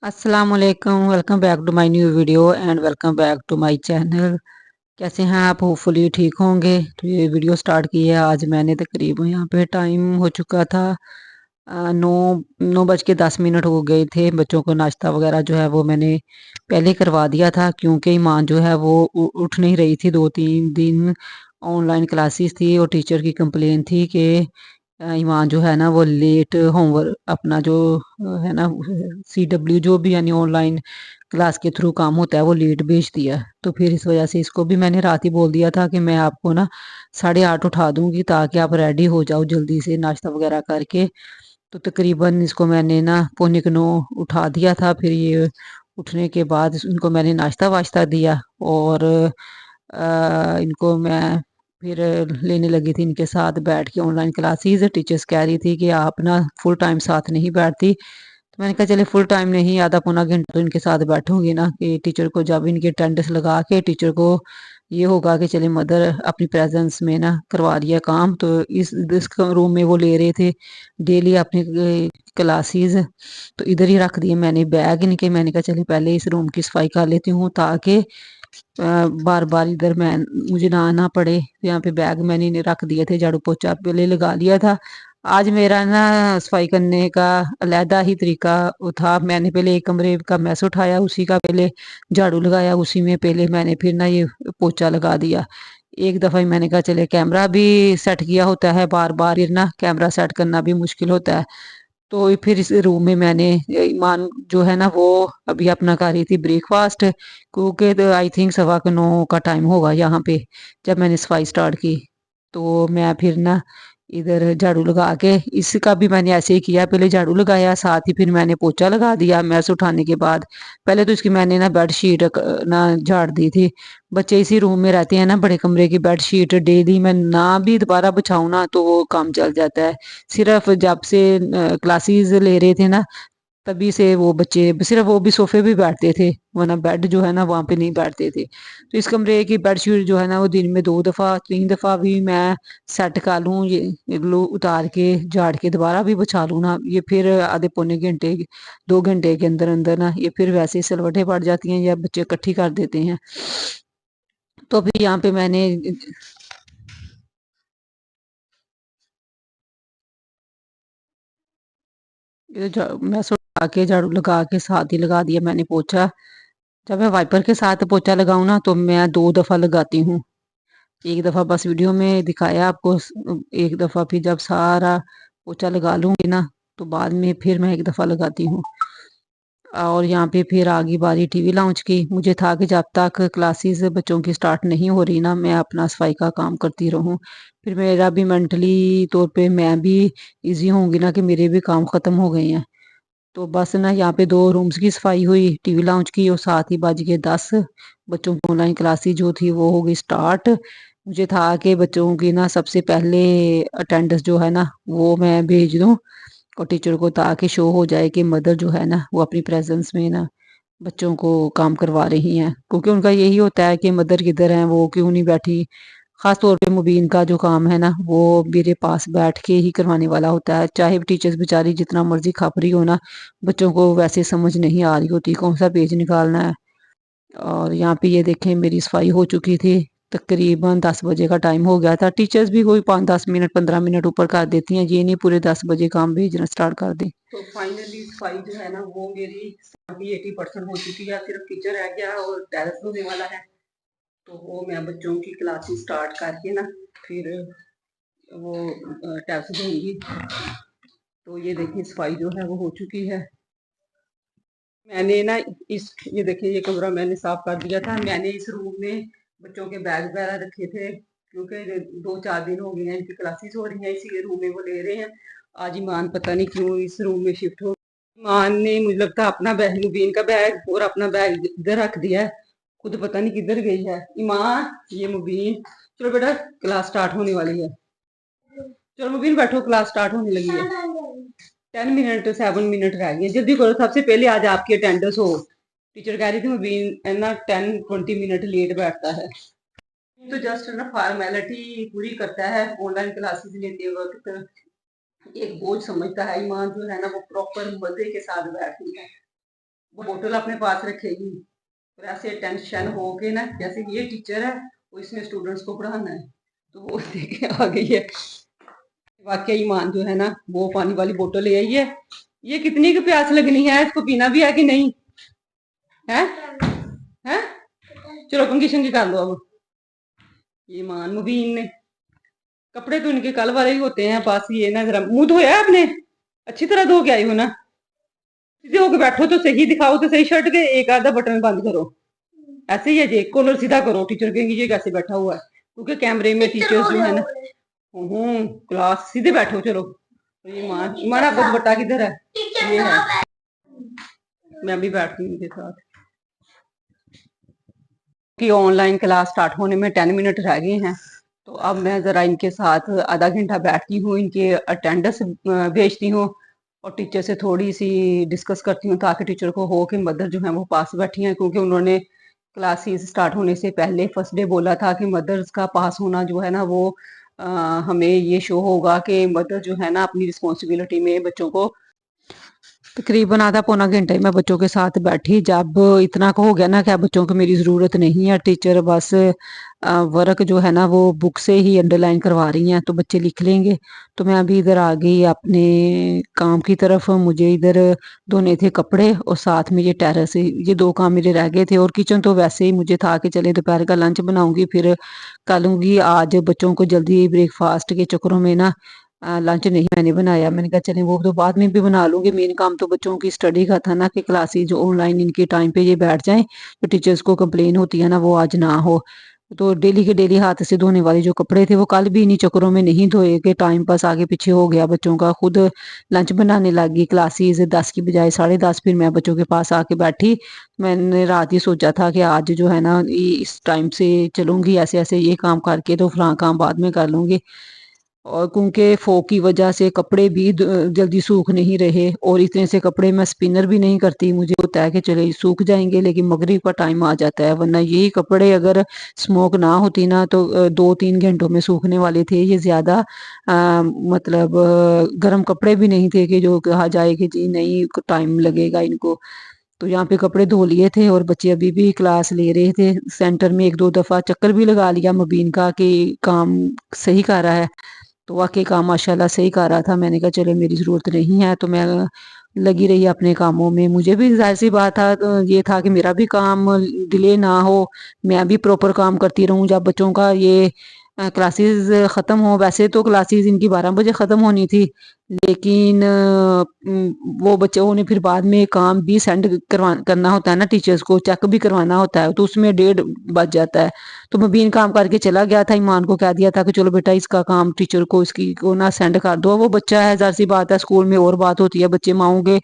अस्सलाम वालेकुम। Welcome back to my new video and welcome back to my channel. कैसे हैं आप? होपफुली ठीक होंगे। तो ये वीडियो स्टार्ट की है आज मैंने, तकरीबन यहाँ पे टाइम हो चुका था 9:10 हो गए थे। बच्चों को नाश्ता वगैरह जो है वो मैंने पहले करवा दिया था, क्योंकि ईमान जो है वो उठ नहीं रही थी। 2-3 दिन ऑनलाइन क्लासेस थी और टीचर की कंप्लेन थी कि ईमान जो है ना वो लेट होमवर्क अपना जो है ना CW जो भी यानी ऑनलाइन क्लास के थ्रू काम होता है वो लेट भेज दिया। तो फिर इस वजह से इसको भी मैंने रात ही बोल दिया था कि मैं आपको ना 8:30 उठा दूंगी, ताकि आप रेडी हो जाओ जल्दी से नाश्ता वगैरह करके। तो तकरीबन इसको मैंने ना 8:45 उठा दिया था। फिर ये उठने के बाद इनको मैंने नाश्ता वाश्ता दिया और इनको मैं फिर लेने लगी थी इनके साथ बैठ के ऑनलाइन क्लासेस। टीचर्स कह रही थी कि आप ना फुल टाइम साथ नहीं बैठती। तो मैंने कहा चले फुल टाइम नहीं, आधा पौना घंटा तो इनके साथ बैठूंगी ना, कि टीचर को जब इनकी अटेंडेंस लगा के टीचर को ये होगा कि चले मदर अपनी प्रेजेंस में ना करवा रही है काम। तो इस रूम में वो ले रहे थे डेली अपनी क्लासेस। तो इधर ही रख दिए मैंने बैग इनके। मैंने कहा चलिए पहले इस रूम की सफाई कर लेती हूँ, ताकि बार बार इधर मैं मुझे ना आना पड़े। यहाँ पे बैग मैंने इन्हें रख दिए थे, झाड़ू पोछा पहले लगा लिया था। आज मेरा ना सफाई करने का अलहदा ही तरीका था। मैंने पहले एक कमरे का मैस उठाया, उसी का पहले झाड़ू लगाया, उसी में पहले मैंने फिर ना ये पोछा लगा दिया। एक दफ़ा ही मैंने कहा चले कैमरा भी सेट किया होता है, बार बार फिर ना कैमरा सेट करना भी मुश्किल होता है। तो फिर इस रूम में मैंने ईमान जो है ना वो अभी अपना कर रही थी ब्रेकफास्ट, क्योंकि आई थिंक 9:15 का टाइम होगा यहाँ पे जब मैंने सफाई स्टार्ट की। तो मैं फिर ना इधर झाड़ू लगा के, इसका भी मैंने ऐसे ही किया, पहले झाड़ू लगाया, साथ ही फिर मैंने पोछा लगा दिया मैस उठाने के बाद। पहले तो इसकी मैंने ना बेड शीट ना झाड़ दी थी। बच्चे इसी रूम में रहते हैं ना, बड़े कमरे की बेड शीट डेली मैं ना भी दोबारा बिछाऊं ना तो वो काम चल जाता है। सिर्फ जब से क्लासेस ले रहे थे ना, तभी से वो बच्चे सिर्फ वो भी सोफे भी बैठते थे, वरना बेड जो है ना वहां पे नहीं बैठते थे। तो इस कमरे की बेडशीट जो है ना वो दिन में 2 दफा 3 दफा भी मैं सेट कर लूँ, ये लो उतार के झाड़ के दोबारा भी बिछा लूँ ना, ये फिर आधे पौने घंटे 2 घंटे के अंदर अंदर ना ये फिर वैसे ही सिलवटें पड़ जाती हैं या बच्चे इकट्ठी कर देते हैं। तो फिर यहाँ पे मैंने मैं सुखा के झाड़ू लगा के साथ ही लगा दिया मैंने पोछा। जब मैं वाइपर के साथ पोछा लगाऊं ना तो मैं 2 दफा लगाती हूँ। एक दफा बस वीडियो में दिखाया आपको, एक दफा फिर जब सारा पोछा लगा लूंगी ना तो बाद में फिर मैं एक दफा लगाती हूँ। और यहाँ पे फिर आगे बारी टीवी लाउंज की। मुझे था कि जब तक क्लासेस बच्चों की स्टार्ट नहीं हो रही ना, मैं अपना सफाई का काम करती रहूँ। फिर मेरा भी मेंटली तौर पे मैं भी इजी होंगी ना, कि मेरे भी काम खत्म हो गए हैं। तो बस ना यहाँ पे 2 रूम्स की सफाई हुई, टीवी लाउंज की, और साथ ही बज गए 10। बच्चों की ऑनलाइन क्लासेस जो थी वो हो गई स्टार्ट। मुझे था कि बच्चों की ना सबसे पहले अटेंडेंस जो है ना वो मैं भेज दूँ और टीचर को, ताकि शो हो जाए कि मदर जो है ना वो अपनी प्रेजेंस में ना बच्चों को काम करवा रही हैं। क्योंकि उनका यही होता है कि मदर किधर हैं, वो क्यों नहीं बैठी। खास तौर पे मुबीन का जो काम है ना वो मेरे पास बैठ के ही करवाने वाला होता है। चाहे टीचर्स बेचारी जितना मर्जी खप रही हो ना, बच्चों को वैसे समझ नहीं आ रही होती कौन सा पेज निकालना है। और यहाँ पे ये देखें मेरी सफाई हो चुकी थी। तकरीबन 10 बजे का टाइम हो गया था। टीचर्स भी कोई 5-10 मिनट 15 मिनट ऊपर कर देती हैं, ये नहीं पूरे 10 बजे काम भेजना स्टार्ट कर दें। तो फाइनली सफाई जो है ना वो मेरी 80% हो चुकी है। सिर्फ किचन रह गया और टेरेस होने वाला है। तो वो मैं बच्चों की क्लासेस स्टार्ट करके ना फिर वो टेरेस दूंगी। तो ये देखिए सफाई जो है वो हो चुकी है। मैंने ना इस ये देखिए ये कमरा मैंने साफ कर दिया था। मैंने इस रूम में बच्चों के बैग वगैरह रखे थे, क्योंकि 2-4 दिन हो गए हैं इनकी क्लासेस हो रही हैं, इसी रूम में वो ले रहे हैं। आज ईमान पता नहीं क्यों इस रूम में शिफ्ट हो। ईमान ने मुझे लगता है अपना बैग, मुबीन का बैग और अपना बैग इधर रख दिया है, खुद पता नहीं किधर गई है। ईमान, ये मुबीन, चलो बेटा क्लास स्टार्ट होने वाली है। चलो मुबीन बैठो, क्लास स्टार्ट होने लगी है। 10 मिनट 7 मिनट रह गए, जल्दी करो, सबसे पहले आज आपकी अटेंडेंस हो। टीचर कह रही थी मुबीन है ना 10-20 मिनट लेट बैठता है। तो जस्ट ना फॉर्मेलिटी पूरी करता है। ऑनलाइन क्लासेस लेते वक्त एक बोझ समझता है। ईमान जो है ना वो प्रॉपर मजे के साथ बैठती है। वो बोतल अपने पास रखेगी और ऐसे टेंशन हो के ना, जैसे ये टीचर है वो इसमें स्टूडेंट्स को पढ़ाना है, तो वो देखे आ गई है। वाकई ईमान जो है ना वो पानी वाली बोतल ले आई है। ये कितनी की प्यास लगनी है, इसको पीना भी है कि नहीं है? है? चलो कंघी शंघी कर लो अब। ईमान मुबीन ने कपड़े तो इनके कल वाले ही होते हैं बस, ये ना जरा मुंह धोया आपने? अच्छी तरह धो के आई हो ना? सीधे होके बैठो तो सही, दिखाओ तो सही शर्ट के, एक आधा बटन बंद करो। ऐसे ही है जी, कॉलर सीधा करो। टीचर कहेंगे ये कैसे बैठा हुआ है, क्योंकि कैमरे में टीचर्स जो है ना। क्लास सीधे बैठो। चलो ईमान, ईमान आपका दुपट्टा किधर है? ये है, मैं भी बैठती हूँ इनके साथ कि ऑनलाइन क्लास स्टार्ट होने में 10 मिनट रह गए हैं। तो अब मैं ज़रा इनके साथ आधा घंटा बैठती हूँ, इनके अटेंडेंस भेजती हूँ और टीचर से थोड़ी सी डिस्कस करती हूँ, ताकि टीचर को हो कि मदर जो है वो पास बैठी हैं, क्योंकि उन्होंने क्लासेस स्टार्ट होने से पहले फर्स्ट डे बोला था कि मदर्स का पास होना जो है ना वो हमें ये शो होगा कि मदर जो है ना अपनी रिस्पॉन्सिबिलिटी में बच्चों को। तकरीबन आधा पौना घंटा ही मैं बच्चों के साथ बैठी, जब इतना को हो गया ना कि अब बच्चों को मेरी ज़रूरत नहीं है, टीचर बस वर्क जो है ना वो बुक से ही अंडरलाइन करवा रही हैं तो बच्चे लिख लेंगे। तो मैं अभी इधर आ गई अपने काम की तरफ। मुझे इधर धोने थे कपड़े और साथ में ये टेरेस, ये दो काम मेरे रह गए थे। और किचन तो वैसे ही मुझे था कि चले दोपहर का लंच बनाऊंगी फिर करूँगी। आज बच्चों को जल्दी ब्रेकफास्ट के चक्करों में ना लंच नहीं मैंने बनाया। मैंने कहा चलें वो तो बाद में भी बना लूंगी, मेन काम तो बच्चों की स्टडी का था ना कि क्लासेस जो ऑनलाइन इनके टाइम पे ये बैठ जाएं, तो टीचर्स को कंप्लेन होती है ना वो आज ना हो। तो डेली के डेली हाथ से धोने वाले जो कपड़े थे वो कल भी इन्हीं चक्करों में नहीं धोए कि टाइम पास आगे पीछे हो गया बच्चों का। खुद लंच बनाने लगी, क्लासेस 10 की बजाय 10:30 फिर मैं बच्चों के पास आके बैठी। मैंने रात ही सोचा था कि आज जो है ना इस टाइम से चलूंगी, ऐसे ऐसे ये काम करके तो फलां काम बाद में कर लूंगी। और क्योंकि फॉग की वजह से कपड़े भी जल्दी सूख नहीं रहे, और इतने से कपड़े मैं स्पिनर भी नहीं करती, मुझे होता है कि चले सूख जाएंगे, लेकिन मगरिब का टाइम आ जाता है। वरना यही कपड़े अगर स्मोक ना होती ना तो 2-3 घंटों में सूखने वाले थे। ये ज्यादा मतलब गर्म कपड़े भी नहीं थे कि जो कहा जाए कि जी नहीं टाइम लगेगा इनको। तो यहाँ पे कपड़े धो लिए थे और बच्चे अभी भी क्लास ले रहे थे। सेंटर में 1-2 दफा चक्कर भी लगा लिया मुबीन का कि काम सही कर रहा है, तो वाकई काम माशाल्लाह सही कर रहा था। मैंने कहा चलो मेरी ज़रूरत नहीं है, तो मैं लगी रही अपने कामों में। मुझे भी जाहिर सी बात था, तो ये था कि मेरा भी काम डिले ना हो, मैं भी प्रॉपर काम करती रहूं। जब बच्चों का ये क्लासेस ख़त्म हो, वैसे तो क्लासेस इनकी 12 बजे ख़त्म होनी थी, लेकिन वो बच्चों ने फिर बाद में काम भी सेंड करना होता है ना, टीचर्स को चेक भी करवाना होता है, तो उसमें 1:30 बज जाता है। तो मुबीन काम करके चला गया था, ईमान को कह दिया था कि चलो बेटा इसका काम टीचर को इसकी को ना सेंड कर दो। वो बच्चा है, जाहिर सी बात है स्कूल में और बात होती है, बच्चे माओ के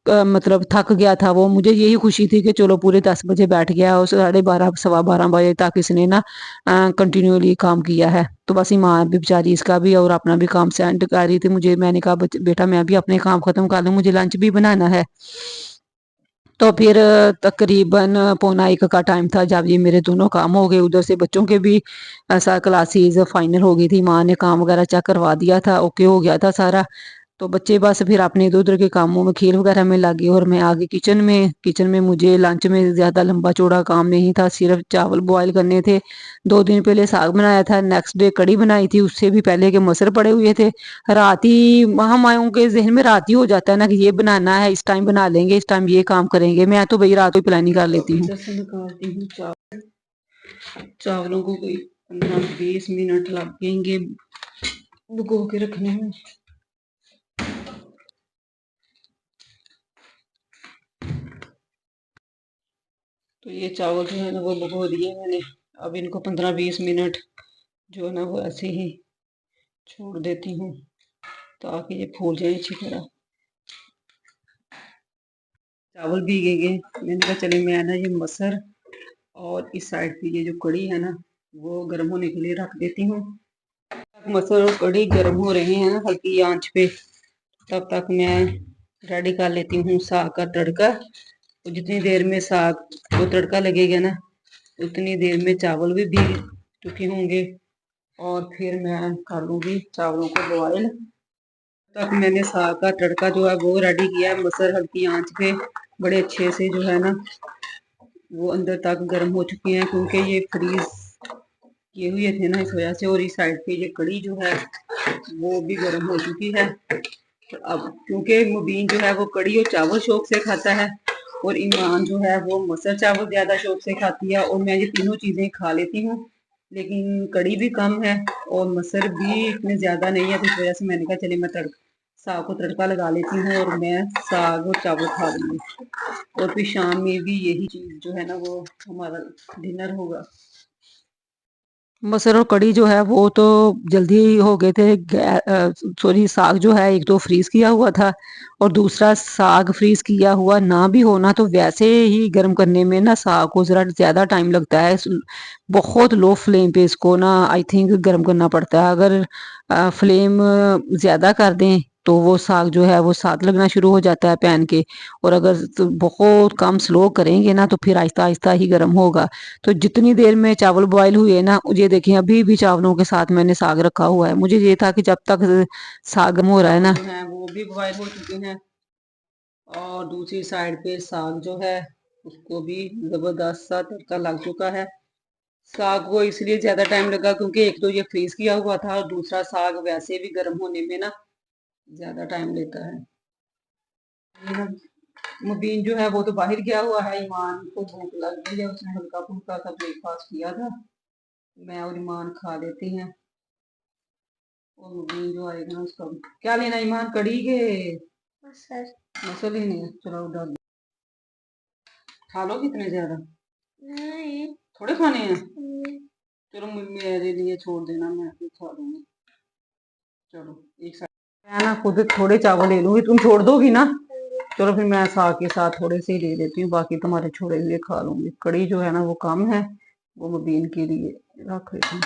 मतलब थक गया था वो। मुझे यही खुशी थी कि चलो पूरे 10 बजे बैठ गया और 12:30 12:15 बजे तक इसने ना कंटिन्यूअली काम किया है। तो बस ईमान भी बेचारी इसका भी और अपना भी काम सेंड कर रही थी। मुझे मैंने कहा बेटा मैं भी अपने काम खत्म कर लूँ, मुझे लंच भी बनाना है। तो फिर तकरीबन पौना 1 का टाइम था जब ये मेरे दोनों काम हो गए। उधर से बच्चों के भी ऐसा क्लासेस फाइनल हो गई थी, माँ ने काम वगैरह चेक करवा दिया था, ओके हो गया था सारा। तो बच्चे बस फिर अपने इधर उधर के कामों में खेल वगैरह में लग गए और मैं आ गई किचन में। किचन में मुझे लंच में ज़्यादा लंबा चौड़ा काम नहीं था, सिर्फ चावल बॉयल करने थे। 2 दिन पहले साग बनाया था, नेक्स्ट डे कड़ी बनाई थी, उससे भी पहले के मसर पड़े हुए थे। रात ही हम आयों के जहन में रात ही हो जाता है ना कि ये बनाना है, इस टाइम बना लेंगे, इस टाइम ये काम करेंगे। मैं तो भाई रात को प्लानिंग कर लेती हूँ। चावलों को कोई 15-20 मिनट लगेंगे भिगो के रखने में। तो ये चावल जो है ना वो भिगो दिए मैंने। अब इनको 15-20 मिनट जो है ना वो ऐसे ही छोड़ देती हूँ ताकि ये फूल जाए अच्छी तरह। चावल भीगे गए, मैंने कहा चले मैं ना ये मसर और इस साइड की ये जो कड़ी है ना वो गर्म होने के लिए रख देती हूँ। मसर और कड़ी गर्म हो रहे हैं ना हल्की आंच पे, तब तक मैं रेडी कर लेती हूँ साग का तड़का। तो जितनी देर में साग को तड़का लगेगा ना उतनी देर में चावल भी भीग चुके होंगे और फिर मैं कर लूँगी चावलों को बॉयल। तक मैंने साग का तड़का जो है वो रेडी किया है, मसर हल्की आंच पे बड़े अच्छे से जो है ना वो अंदर तक गर्म हो चुके हैं, क्योंकि ये फ्रीज किए हुए थे ना इस वजह से। और इस साइड पे ये कड़ी जो है वो भी गर्म हो चुकी है। तो अब क्योंकि मुबीन जो है वो कड़ी और चावल शौक से खाता है, और ईमान जो है वो मसर चावल ज्यादा शौक से खाती है, और मैं ये तीनों चीजें खा लेती हूँ, लेकिन कड़ी भी कम है और मसर भी इतने ज्यादा नहीं है। तो इस वजह से मैंने कहा चलिए मैं साग को तड़का लगा लेती हूँ और मैं साग और चावल खा लूंगी, और फिर शाम में भी यही चीज जो है ना वो हमारा डिनर होगा। मसर और कड़ी जो है वो तो जल्दी हो गए थे। सॉरी, साग जो है एक तो फ्रीज किया हुआ था, और दूसरा साग फ्रीज किया हुआ ना भी होना तो वैसे ही गर्म करने में ना साग को जरा ज्यादा टाइम लगता है। बहुत लो फ्लेम पे इसको ना आई थिंक गर्म करना पड़ता है। अगर फ्लेम ज्यादा कर दें तो वो साग जो है वो साथ लगना शुरू हो जाता है पैन के, और अगर तो बहुत कम स्लो करेंगे ना तो फिर आहिस्ता आहिस्ता ही गर्म होगा। तो जितनी देर में चावल बॉईल हुए ना, ये देखिए अभी भी चावलों के साथ मैंने साग रखा हुआ है। मुझे ये था कि जब तक साग गर्म हो रहा है ना, वो भी बॉईल हो चुके हैं, और दूसरी साइड पे साग जो है उसको भी जबरदस्त सा तड़का लग चुका है। साग को इसलिए ज्यादा टाइम लगा क्योंकि एक तो ये फ्रीज किया हुआ था, और दूसरा साग वैसे भी गर्म होने में ना ज्यादा टाइम लेता है। मुबीन जो है वो तो बाहर गया हुआ है, ईमान को भूख लग गई है, उसने हल्का फुल्का सा ब्रेकफास्ट किया था। मैं और ईमान खा लेते हैं, और मुबीन जो आएगा ना उसका क्या लेना है ईमान, कड़ी के मसल लेने हैं। चलो उधर खा लो, कितने ज्यादा नहीं थोड़े खाने हैं। चलो मेरे लिए छोड़ देना, मैं फिर खा लूंगी। चलो एक साथ मैं ना खुद थोड़े चावल ले लूंगी, तुम छोड़ दोगी ना। चलो फिर मैं साग के साथ थोड़े से ही ले लेती हूँ, बाकी तुम्हारे छोड़े हुए खा लूंगी। कड़ी जो है ना वो कम है, वो मुबीन के लिए रख लेती हूँ।